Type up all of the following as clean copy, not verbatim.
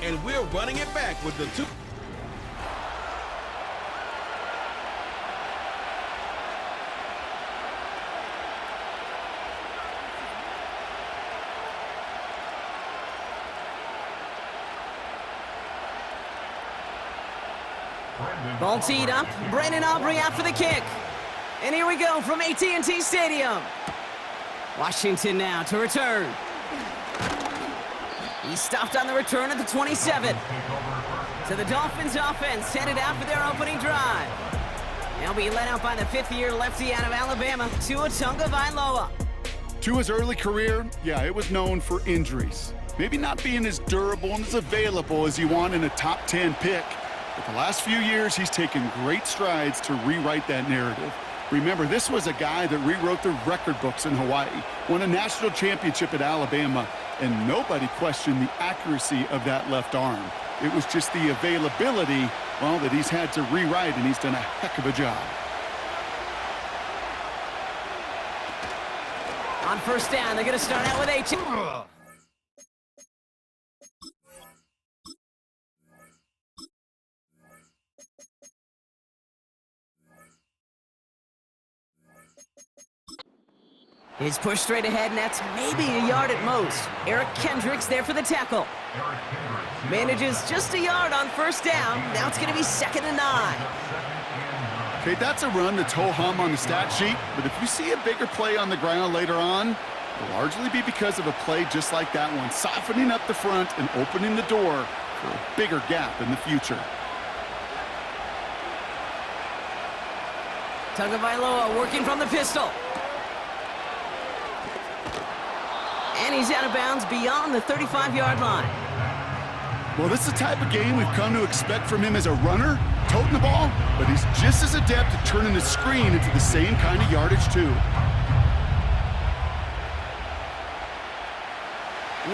and we're running it back with the two. Ball teed up. Brandon Aubrey out for the kick. And here we go from AT&T Stadium. Washington now to return. He stopped on the return at the 27. So the Dolphins offense headed out for their opening drive. They'll be led out by the fifth-year lefty out of Alabama, Tua Tagovailoa. Tua's early career, it was known for injuries. Maybe not being as durable and as available as you want in a top 10 pick. But the last few years, he's taken great strides to rewrite that narrative. Remember, this was a guy that rewrote the record books in Hawaii, won a national championship at Alabama, and nobody questioned the accuracy of that left arm. It was just the availability, that he's had to rewrite, and he's done a heck of a job. On first down, they're going to start out with AT. He's pushed straight ahead, and that's maybe a yard at most. Eric Kendricks there for the tackle. Manages just a yard on first down. Now it's going to be 2nd and 9. Okay, that's a run that's ho-hum on the stat sheet, but if you see a bigger play on the ground later on, it'll largely be because of a play just like that one, softening up the front and opening the door for a bigger gap in the future. Tagovailoa working from the pistol. And he's out of bounds beyond the 35-yard line. Well, this is the type of game we've come to expect from him as a runner, toting the ball, but he's just as adept at turning the screen into the same kind of yardage, too.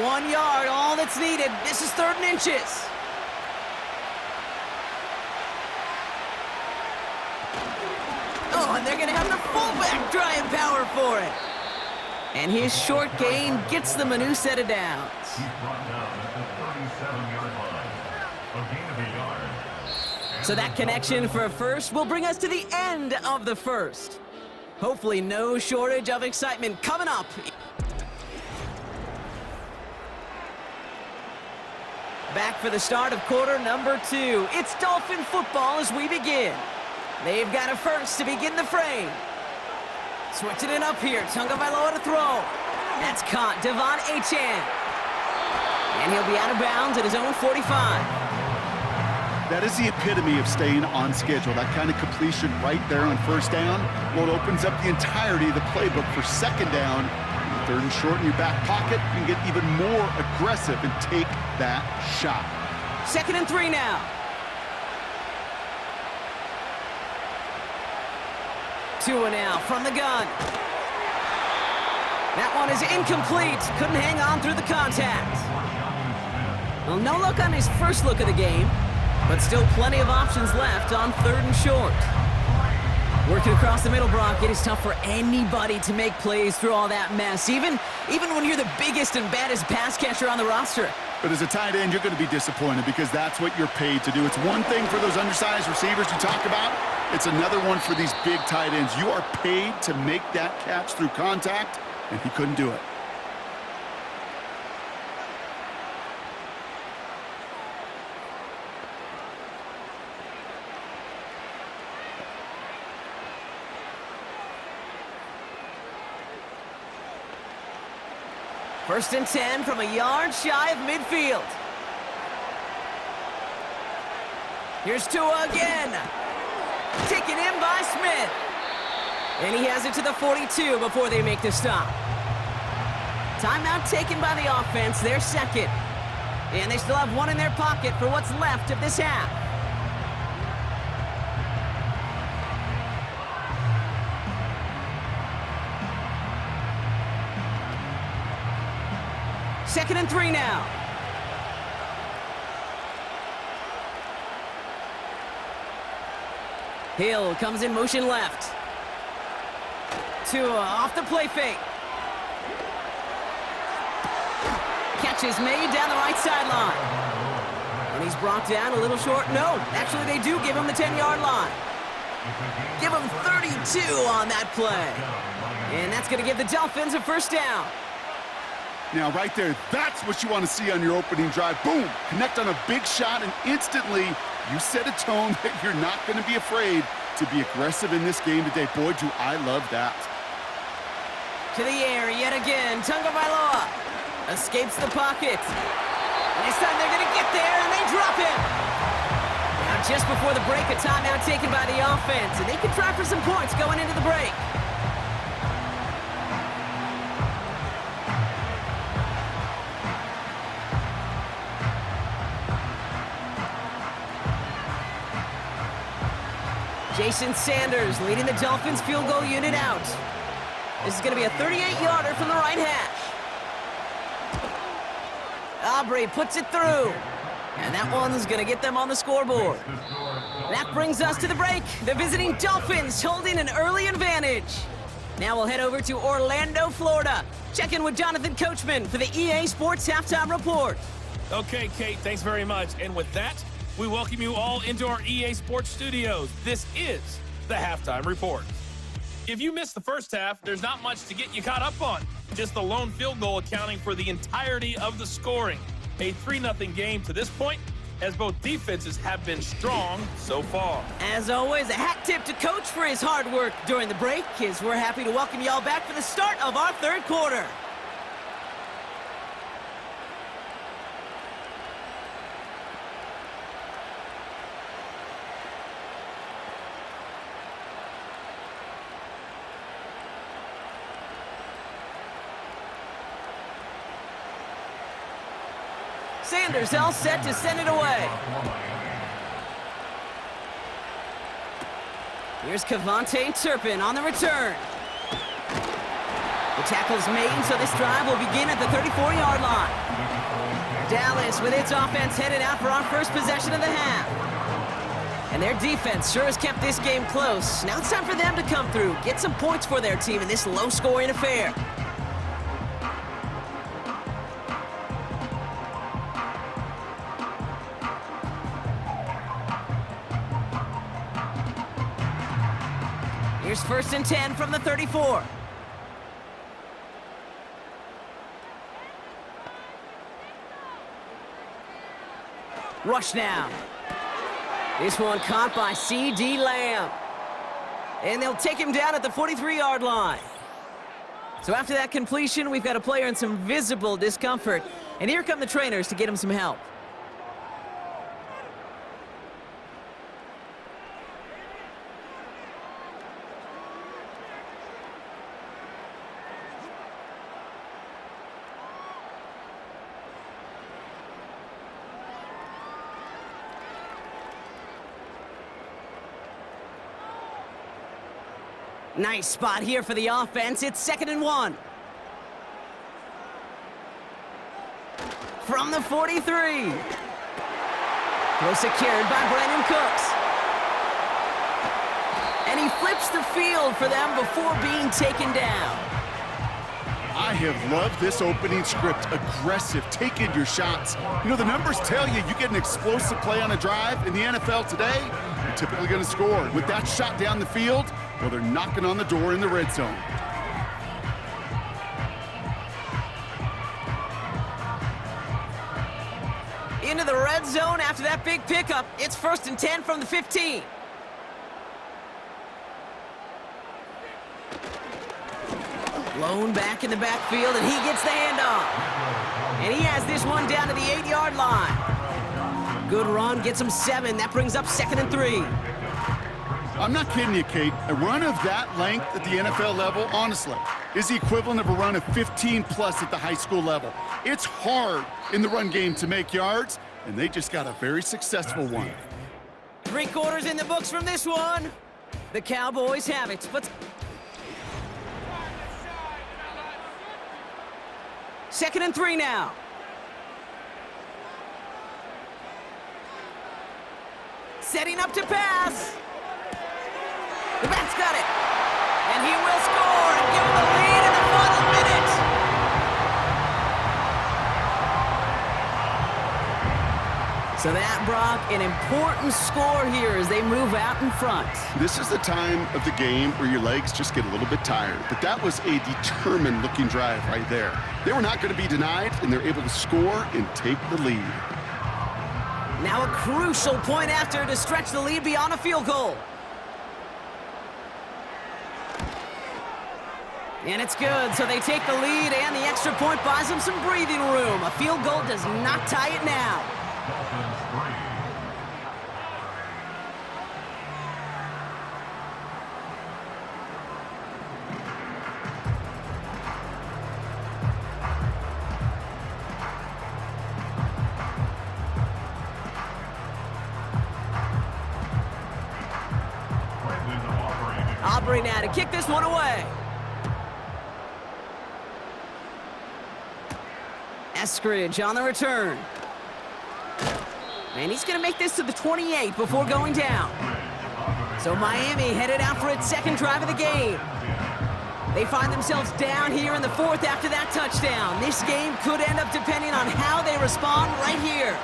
1 yard, all that's needed. This is 3rd and inches. Oh, and they're going to have the fullback drawing power for it. And his short gain gets them a new set of downs. So that connection for a first will bring us to the end of the first. Hopefully no shortage of excitement coming up. Back for the start of quarter number 2. It's Dolphin football as we begin. They've got a first to begin the frame. Switching it up here. Tagovailoa to throw. That's caught. Devon Achane. And he'll be out of bounds at his own 45. That is the epitome of staying on schedule. That kind of completion right there on first down. Well, it opens up the entirety of the playbook for second down. 3rd and short in your back pocket. You can get even more aggressive and take that shot. 2nd and 3 now. Tua now from the gun. That one is incomplete. Couldn't hang on through the contact. Well, no luck on his first look of the game, but still plenty of options left on 3rd and short. Working across the middle, Brock, it is tough for anybody to make plays through all that mess, even when you're the biggest and baddest pass catcher on the roster. But as a tight end, you're going to be disappointed because that's what you're paid to do. It's one thing for those undersized receivers you talk about. It's another one for these big tight ends. You are paid to make that catch through contact, and he couldn't do it. First and 10 from a yard shy of midfield. Here's Tua again. Taken in by Smith. And he has it to the 42 before they make the stop. Timeout taken by the offense, their second. And they still have one in their pocket for what's left of this half. Second and 3 now. Hill comes in motion left. Tua off the play fake. Catch is made down the right sideline. He's brought down a little short. No, actually they do give him the 10-yard line. Give him 32 on that play. And that's going to give the Dolphins a first down. Now, right there, that's what you want to see on your opening drive. Boom! Connect on a big shot, and instantly you set a tone that you're not going to be afraid to be aggressive in this game today. Boy, do I love that. To the air yet again. Tagovailoa escapes the pocket. And this time they're going to get there, and they drop him. Now, just before the break, a timeout taken by the offense, and they can try for some points going into the break. Jason Sanders leading the Dolphins field goal unit out. This is going to be a 38-yarder from the right hash. Aubrey puts it through. And that one's going to get them on the scoreboard. That brings us to the break. The visiting Dolphins holding an early advantage. Now we'll head over to Orlando, Florida. Check in with Jonathan Coachman for the EA Sports Halftime Report. Okay, Kate, thanks very much. And with that, we welcome you all into our EA Sports studios. This is the Halftime Report. If you missed the first half, there's not much to get you caught up on. Just the lone field goal accounting for the entirety of the scoring. A 3-0 game to this point, as both defenses have been strong so far. As always, a hat tip to Coach for his hard work during the break, as we're happy to welcome y'all back for the start of our third quarter. Sanders all set to send it away. Here's Kevontae Turpin on the return. The tackle's made, so this drive will begin at the 34-yard line. Dallas with its offense headed out for our first possession of the half. And their defense sure has kept this game close. Now it's time for them to come through, get some points for their team in this low-scoring affair. Here's 1st and 10 from the 34. Rush now. This one caught by C.D. Lamb. And they'll take him down at the 43-yard line. So after that completion, we've got a player in some visible discomfort. And here come the trainers to get him some help. Nice spot here for the offense. It's 2nd and 1. From the 43. Throw secured by Brandon Cooks. And he flips the field for them before being taken down. I have loved this opening script. Aggressive, taking your shots. You know, the numbers tell you get an explosive play on a drive. In the NFL today, you're typically going to score. With that shot down the field, well, they're knocking on the door in the red zone. Into the red zone after that big pickup. It's 1st and 10 from the 15. Blown back in the backfield, and he gets the handoff. And he has this one down to the 8-yard line. Good run, gets him 7. That brings up 2nd and 3. I'm not kidding you, Kate. A run of that length at the NFL level, honestly, is the equivalent of a run of 15-plus at the high school level. It's hard in the run game to make yards, and they just got a very successful one. 3 quarters in the books from this one. The Cowboys have it, but 2nd and 3 now. Setting up to pass. The back's got it. And he will score and give him the lead in the final minute. So that, Brock, an important score here as they move out in front. This is the time of the game where your legs just get a little bit tired. But that was a determined-looking drive right there. They were not going to be denied, and they're able to score and take the lead. Now a crucial point after to stretch the lead beyond a field goal. And it's good, so they take the lead, and the extra point buys them some breathing room. A field goal does not tie it now. Aubrey now to kick this one away. Eskridge on the return. And he's going to make this to the 28 before going down. So Miami headed out for its second drive of the game. They find themselves down here in the fourth after that touchdown. This game could end up depending on how they respond right here.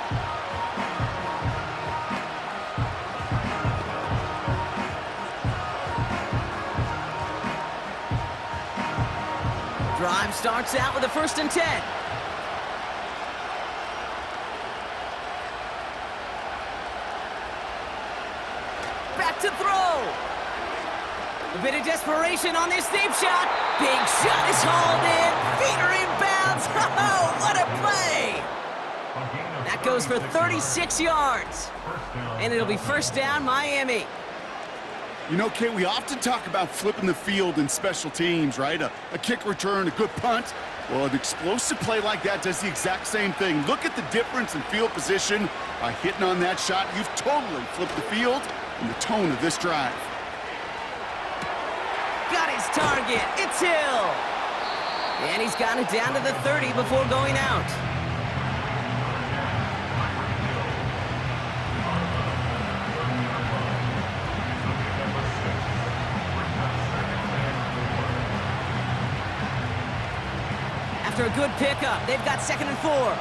Drive starts out with a 1st and 10. Back to throw. A bit of desperation on this deep shot. Big shot is hauled in. Feet are in bounds. Oh, what a play. That goes for 36 yards. And it'll be 1st down, Miami. You know, Kate, we often talk about flipping the field in special teams, right? A kick return, a good punt. Well, an explosive play like that does the exact same thing. Look at the difference in field position. By hitting on that shot, you've totally flipped the field and the tone of this drive. Got his target. It's Hill. And he's got it down to the 30 before going out. After a good pickup, they've got 2nd and 4.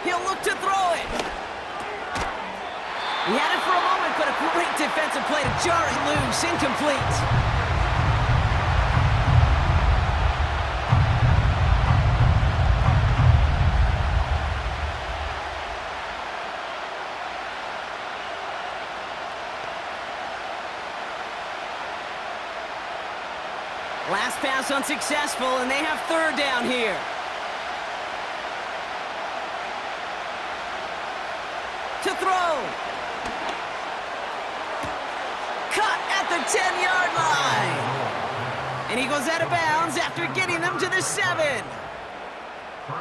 He'll look to throw it. He had it for a moment, but a great defensive play to jar it loose. Incomplete. Last pass unsuccessful, and they have 3rd down here. To throw. Cut at the 10-yard line. And he goes out of bounds after getting them to the 7.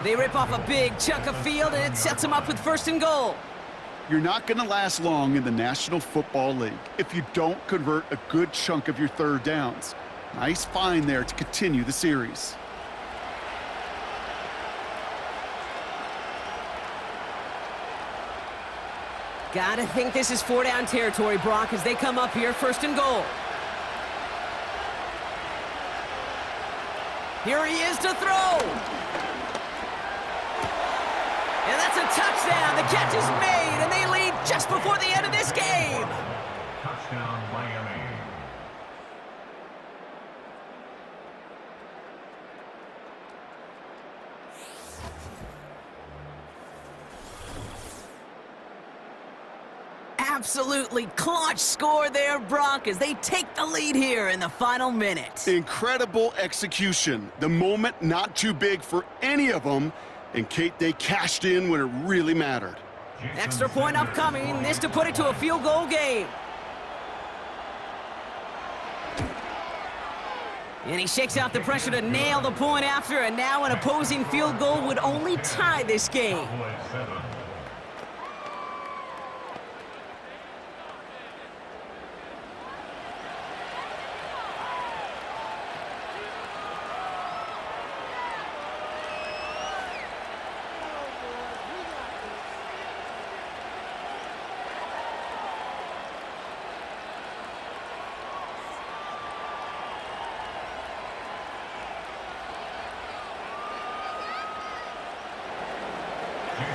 They rip off a big chunk of field, and it sets them up with 1st and goal. You're not going to last long in the National Football League if you don't convert a good chunk of your 3rd downs. Nice find there to continue the series. Gotta think this is 4-down territory, Brock, as they come up here 1st and goal. Here he is to throw. And that's a touchdown. The catch is made, and they lead just before the end of this game. Touchdown, Miami. Absolutely clutch score there, Brock, as they take the lead here in the final minute. Incredible execution. The moment not too big for any of them. And, Kate, they cashed in when it really mattered. Extra point upcoming. This to put it to a field goal game. And he shakes out the pressure to nail the point after, and now an opposing field goal would only tie this game.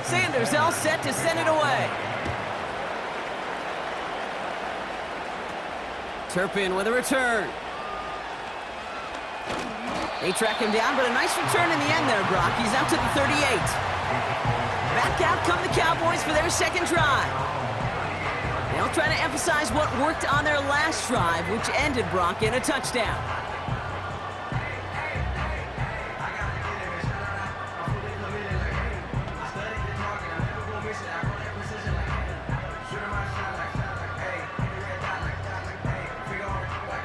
Sanders all set to send it away. Turpin with a return. They track him down, but a nice return in the end there, Brock. He's out to the 38. Back out come the Cowboys for their second drive. They'll try to emphasize what worked on their last drive, which ended, Brock, in a touchdown.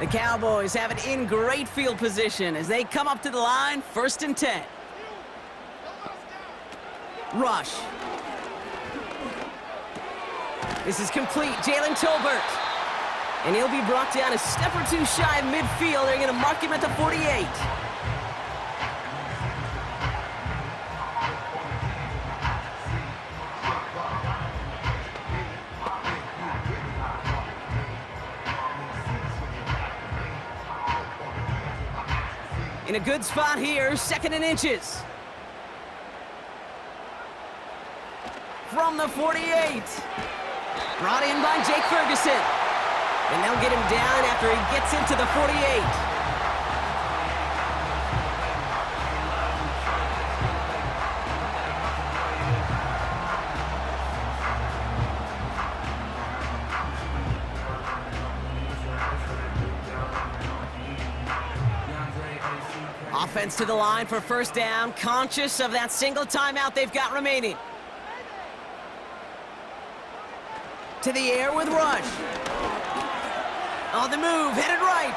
The Cowboys have it in great field position as they come up to the line, 1st and 10. Rush. This is complete. Jalen Tolbert. And he'll be brought down a step or two shy of midfield. They're going to mark him at the 48. In a good spot here, 2nd and inches. From the 48. Brought in by Jake Ferguson. And they'll get him down after he gets into the 48. Offense to the line for 1st down, conscious of that single timeout they've got remaining. To the air with Rush. On the move, headed right.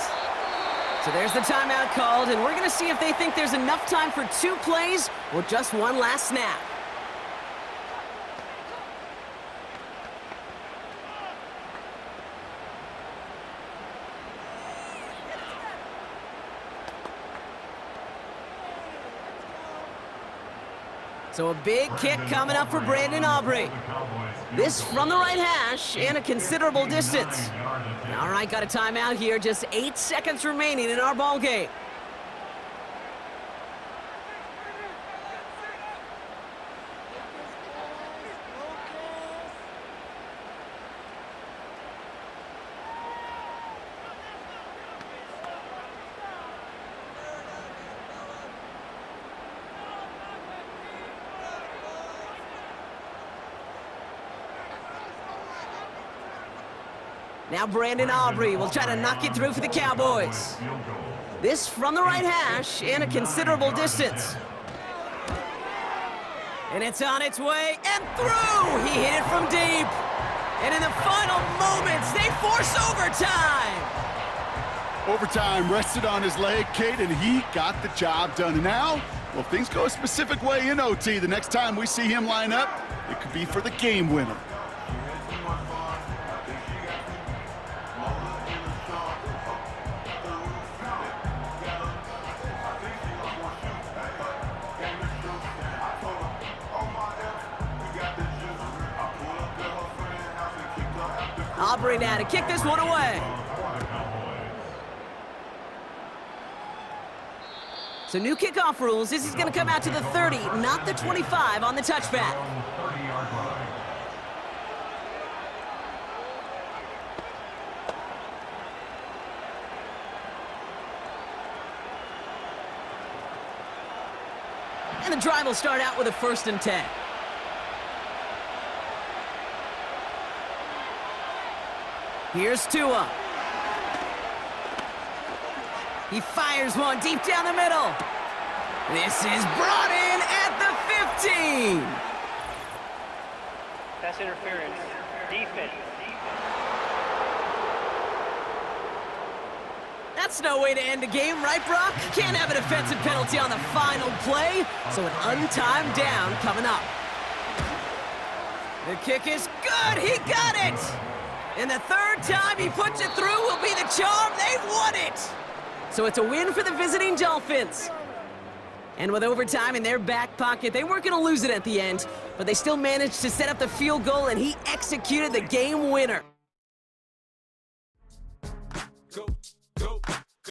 So there's the timeout called, and we're going to see if they think there's enough time for 2 plays or just one last snap. So a big kick coming up for Brandon Aubrey. This from the right hash and a considerable distance. All right, got a timeout here. Just 8 seconds remaining in our ball game. Now Brandon Aubrey will try to knock it through for the Cowboys. This from the right hash and a considerable distance. And it's on its way and through! He hit it from deep. And in the final moments, they force overtime! Overtime rested on his leg, Kate, and he got the job done. And now, well, if things go a specific way in OT, the next time we see him line up, it could be for the game winner. Aubrey now to kick this one away. So new kickoff rules. This is going to come out to the 30, not the 25 on the touchback. And the drive will start out with a 1st and 10. Here's Tua. He fires one deep down the middle. This is brought in at the 15. Pass interference. Defense. That's no way to end a game, right, Brock? Can't have a defensive penalty on the final play, so an untimed down coming up. The kick is good. He got it. And the 3rd time he puts it through will be the charm. They've won it. So it's a win for the visiting Dolphins. And with overtime in their back pocket, they weren't going to lose it at the end, but they still managed to set up the field goal, and he executed the game winner.